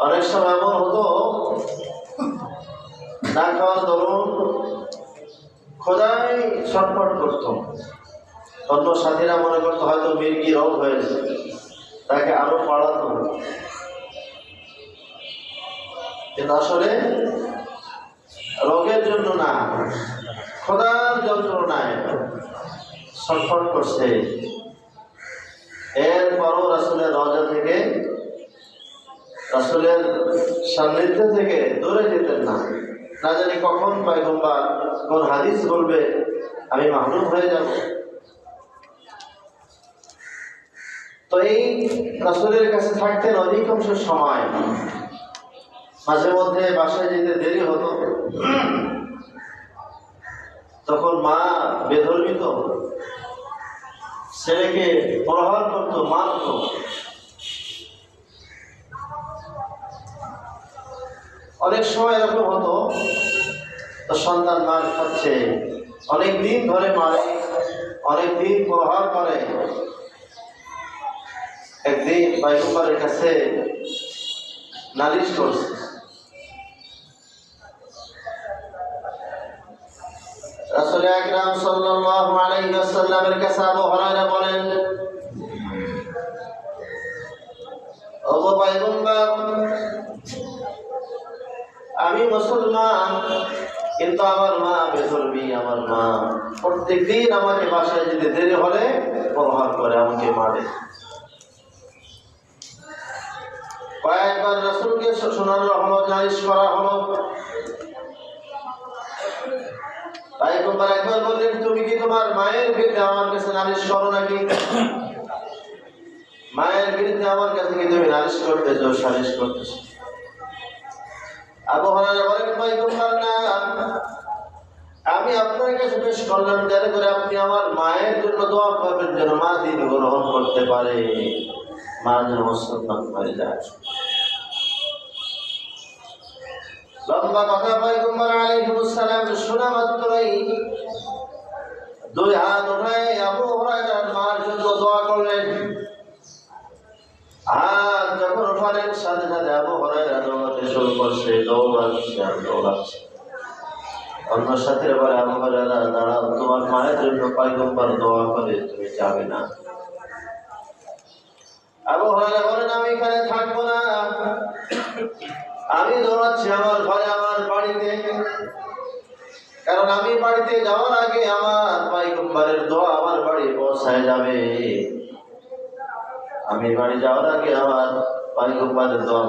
অনেক সময় এমন হতো না খাওয়ার দরুন খোদাই ছটফট করতো, অন্য সাথীরা মনে করতো হয়তো মির্গি রোগ হয়েছে, তাকে আরো বাড়াতো, কিন্তু আসলে রোগের জন্য না, খোদার যন্ত্রণায় ছটফট করছে। এরপরও রাসূলের রওজা থেকে, রাসূলের সান্নিধ্য থেকে দূরে যেতেন না। না জানি কখন পয়গম্বর কোন হাদিস বলবে, আমি মাহরুম হয়ে যাব। তো এই রাসূলের কাছে থাকতেন অধিকাংশ সময়। মাঝে মধ্যে বাসায় যেতে দেরি হতো, তখন মা বেধর্মিত ছেলেকে প্রহার করতো, মারতো। অনেক সময় এরকম হতো, তো সন্তান মার খাচ্ছে, অনেক দিন ধরে মারে, অনেক দিন প্রহার করে। একদিন পয়গম্বরের কাছে নালিশ করছে। রাসূল আকরাম সাল্লাল্লাহু আলাইহি ওয়াসাল্লামের কাছে আবু হুরায়রা বলেন, ওগো পয়গম্বর, আমি মুসলমান, কিন্তু আমার মা বেধর্মী। আমার মা প্রত্যেকদিন আমাকে বাসায় যেতে দেরি হলে প্রহার করে, আমাকে মারে। কয়েকবার রাসূলকে শোনানো হলো, নালিশ করা হলো। পয়গম্বর একবার বললেন, তুমি কি তোমার মায়ের বিরুদ্ধে আমার কাছে নালিশ করো নাকি? মায়ের বিরুদ্ধে আমার কাছে কি তুমি নালিশ করতেছো, সালিশ করতেছো? আবু হুরায়রা বলেন, পয়গম্বর না, আমি আপনার কাছে পেশ করলাম যাতে করে আপনি আমার মায়ের জন্য দোয়া করবেন, যেন মা দিন গ্রহণ করতে পারে, মা যেন মুসলমান হয়ে যায়। লম্বা কথা। পয়গম্বর আলাইহিস সালাম শোনা মাত্রই দুই হাত উঠায় আবু হুরায়রার মার জন্য দোয়া করলেন। আর যখন উঠালেন, সাথে সাথে আবু হুরায়রা দৌড়াতে শুরু করছে, দৌড়াচ্ছে। অন্য সাথে বলে, আবু হুরায়রা দাঁড়াও, তোমার মায়ের জন্য পয়গম্বর দোয়া করে, তুমি যাবে না? আবু হুরায়রা বলেন, আমি এখানে থাকবো না, আমি দৌড়াচ্ছি আমার ঘরে, আমার বাড়িতে। কারণ আমি বাড়িতে যাওয়ার আগে আমার পয়গম্বরের দোয়া আমার বাড়ি পৌঁছায় যাবে। আমি বাড়ি যাওয়ার আগে আমার পয়গম্বরের দোয়া